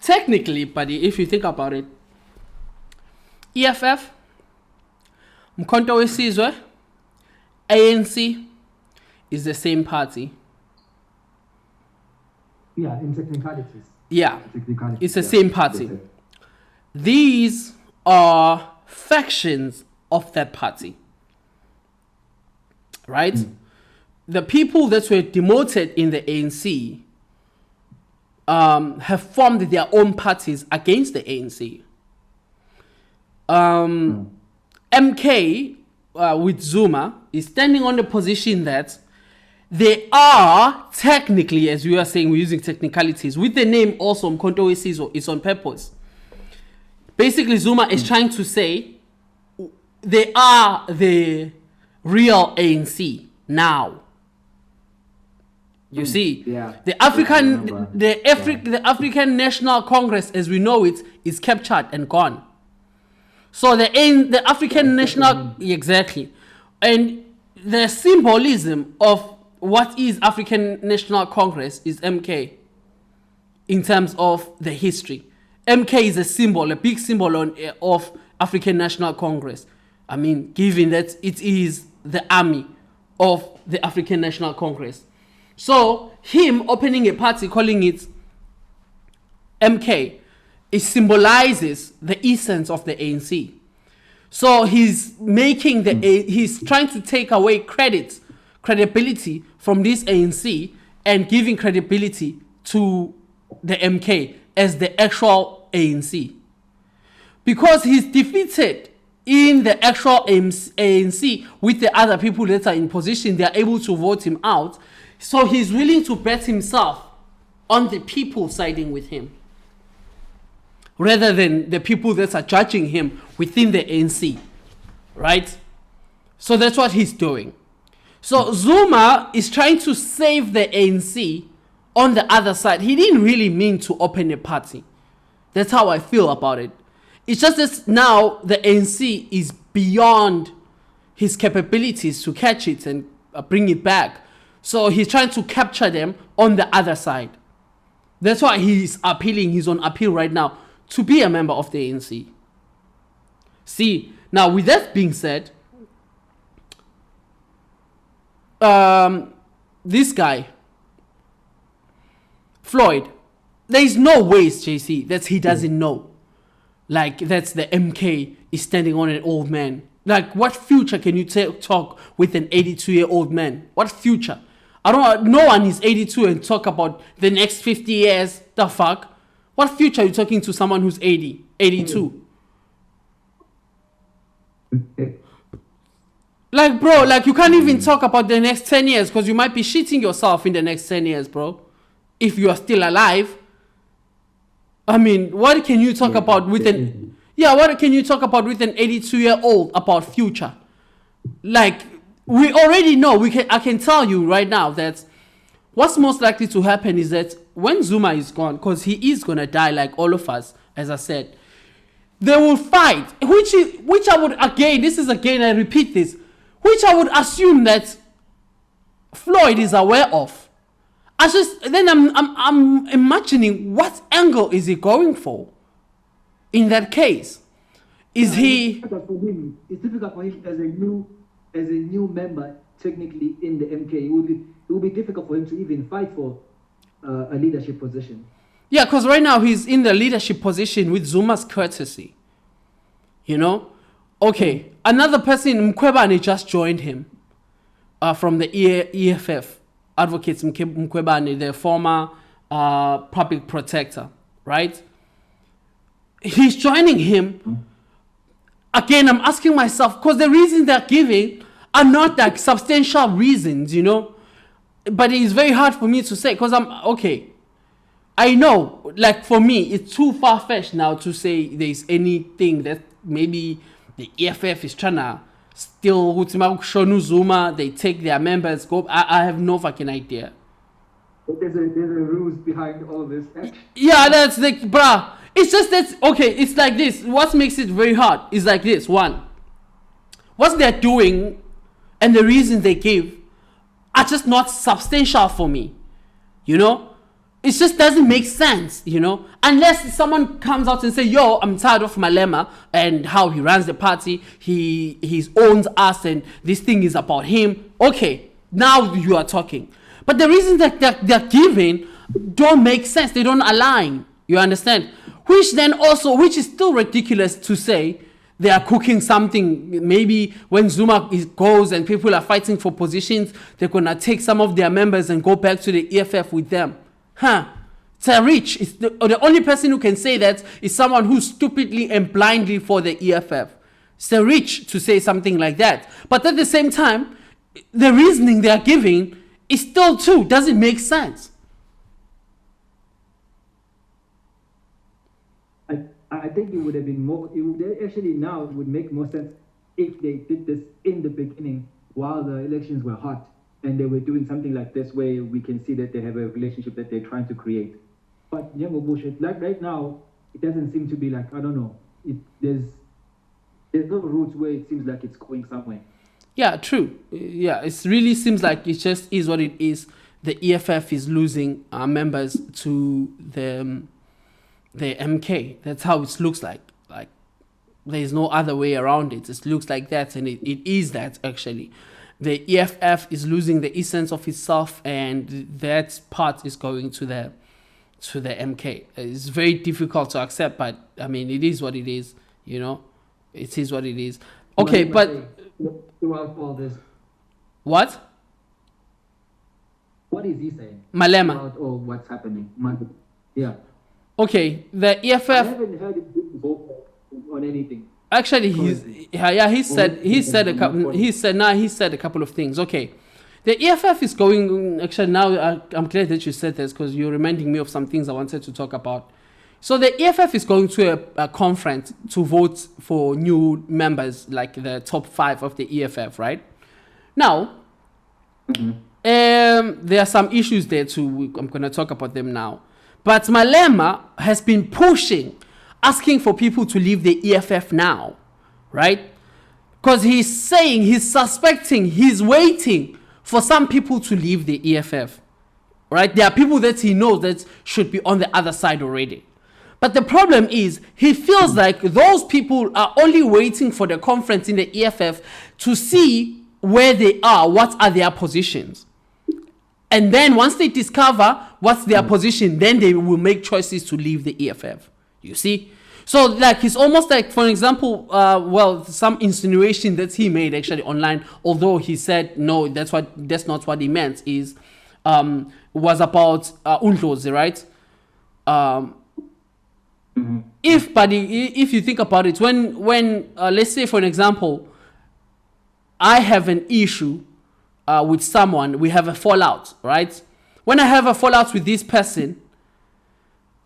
technically, buddy, if you think about it, EFF, Mkhonto weSizwe, ANC is the same party. Yeah, in technicalities. Yeah, it's the same party. These are factions of that party, right? The people that were demoted in the ANC have formed their own parties against the ANC. MK with Zuma is standing on the position that they are technically, as we are saying, we're using technicalities, with the name also Mkhonto weSizwe, it's on purpose. Basically, Zuma is trying to say they are the real ANC now. You see, the African National Congress, as we know it, is captured and gone. So the African National, exactly, and the symbolism of what is African National Congress is MK. In terms of the history, MK is a symbol, a big symbol of African National Congress. I mean, given that it is the army of the African National Congress. So him opening a party, calling it MK, it symbolizes the essence of the ANC. So he's making he's trying to take away credibility from this ANC and giving credibility to the MK as the actual ANC. Because he's defeated in the actual ANC with the other people that are in position, they are able to vote him out. So he's willing to bet himself on the people siding with him, rather than the people that are judging him within the ANC, right? So that's what he's doing. So Zuma is trying to save the ANC on the other side. He didn't really mean to open a party. That's how I feel about it. It's just that now the ANC is beyond his capabilities to catch it and bring it back. So he's trying to capture them on the other side. That's why he's appealing. He's on appeal right now to be a member of the ANC. See, now with that being said, this guy, Floyd, there is no ways, JC, that he doesn't know. Like, that's the MK is standing on an old man. Like, what future can you talk with an 82-year-old man? What future? No one is 82 and talk about the next 50 years. The fuck? What future are you talking to someone who's 82? Like, bro, like, you can't even talk about the next 10 years because you might be shitting yourself in the next 10 years, bro. If you are still alive. I mean, what can you talk about with an 82-year-old about future? Like, we already know, I can tell you right now that what's most likely to happen is that when Zuma is gone, because he is going to die like all of us, as I said, they will fight, which I would, I repeat this, which I would assume that Floyd is aware of. I'm imagining what angle is he going for in that case. It's difficult for him as a new member, technically in the MK. It will be difficult for him to even fight for a leadership position. Yeah, because right now he's in the leadership position with Zuma's courtesy. You know? Okay, another person, Mkhwebane, just joined him from the EFF. Advocates Mkhwebane, the former public protector, right? He's joining him. Again, I'm asking myself, because the reasons they're giving are not like substantial reasons, you know? But it's very hard for me to say, because I know, like for me, it's too far-fetched now to say there's anything that maybe the EFF is trying to still Shonu Zuma, they take their members, go. I have no fucking idea. But there's a rules behind all this action. Yeah, that's like, bruh. It's just that, it's like this. What makes it very hard is like this. One, what they're doing and the reasons they give are just not substantial for me. You know? it just doesn't make sense, unless someone comes out and say, yo, I'm tired of Malema and how he runs the party. He owns us and this thing is about him. Okay, now you are talking. But the reasons that they're giving don't make sense. They don't align. You understand? Which is still ridiculous to say they are cooking something. Maybe when Zuma goes and people are fighting for positions, they're going to take some of their members and go back to the EFF with them. Tarich is the only person who can say that is someone who's stupidly and blindly for the EFF. It's rich to say something like that. But at the same time, the reasoning they are giving is still too doesn't make sense. I think it would have been more. It would make more sense if they did this in the beginning while the elections were hot. And they were doing something like this where we can see that they have a relationship that they're trying to create. But bullshit. Like right now, it doesn't seem to be like, I don't know. There's no roots where it seems like it's going somewhere. Yeah, true. Yeah, it really seems like it just is what it is. The EFF is losing members to the MK. That's how it looks like. Like there's no other way around it. It looks like that, and it is that actually. The EFF is losing the essence of itself, and that part is going to the MK. It's very difficult to accept, but I mean, it is what it is. It is what it is. Okay, but throughout all this, what is he saying? Malema. About all what's happening? Yeah. Okay, the EFF. I haven't heard him vocal on anything. Actually, he said a couple of things. Okay, the EFF is going. Actually, now I'm glad that you said this because you're reminding me of some things I wanted to talk about. So the EFF is going to a conference to vote for new members, like the top 5 of the EFF, right? Now, there are some issues there too. I'm going to talk about them now. But Malema has been asking for people to leave the EFF now, right? Because he's suspecting, he's waiting for some people to leave the EFF, right? There are people that he knows that should be on the other side already. But the problem is, he feels like those people are only waiting for the conference in the EFF to see where they are, what are their positions. And then once they discover what's their position, then they will make choices to leave the EFF. You see? So like it's almost like, for example, some insinuation that he made actually online, although he said no, that's not what he meant, was about Undlozi, right? If you think about it, when let's say for an example, I have an issue with someone, we have a fallout, right? When I have a fallout with this person,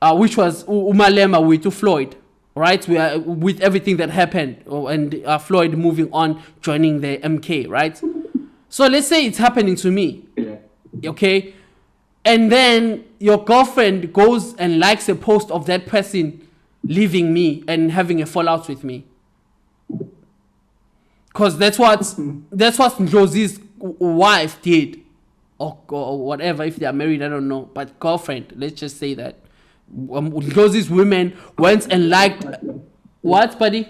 which was Umalema with Floyd, right? We are with everything that happened, and Floyd moving on, joining the MK, right? So let's say it's happening to me, okay? And then your girlfriend goes and likes a post of that person leaving me and having a fallout with me. Because that's what Ndlozi's wife did, or whatever, if they are married, I don't know, but girlfriend, let's just say that. Ndlozi's women went and liked, what, buddy?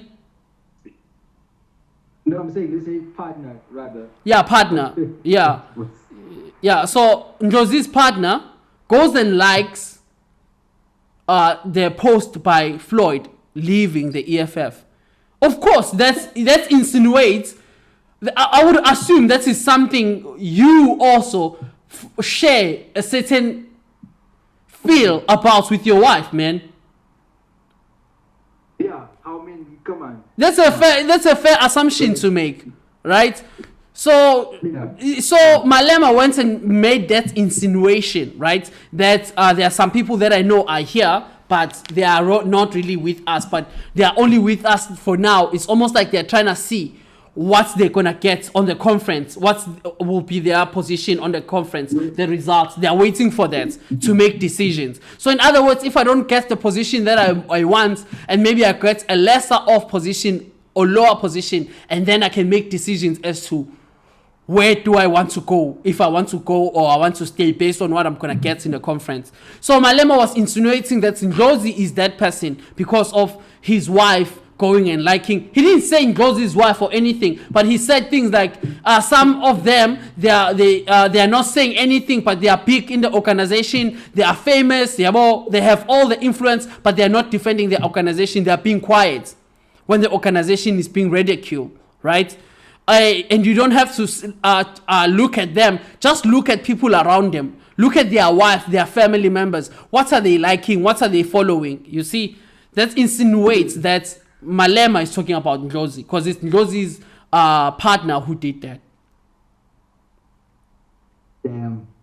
No, I'm saying, let's say partner, rather. Yeah, partner, yeah. Yeah, so Ndlozi's partner goes and likes the post by Floyd leaving the EFF. Of course, that insinuates, I would assume that is something you also share a certain feel about with your wife, man. Yeah, I mean, come on. That's a fair assumption to make, right? So Malema went and made that insinuation, right? That there are some people that I know are here, but they are not really with us, but they are only with us for now. It's almost like they're trying to see what they're going to get on the conference, what will be their position on the conference, the results. They're waiting for that to make decisions. So in other words, if I don't get the position that I want, and maybe I get a lesser off position or lower position, and then I can make decisions as to where do I want to go, if I want to go or I want to stay based on what I'm going to get in the conference. So Malema was insinuating that Ndlozi is that person because of his wife going and liking. He didn't say Ndlozi's wife or anything, but he said things like some of them, they are not saying anything, but they are big in the organization, they are famous, they have all the influence, but they are not defending the organization. They are being quiet when the organization is being ridiculed, right? And you don't have to look at them. Just look at people around them. Look at their wife, their family members. What are they liking? What are they following? You see, that insinuates that Malema is talking about Ndlozi, because it's Ndlozi's partner who did that. Damn.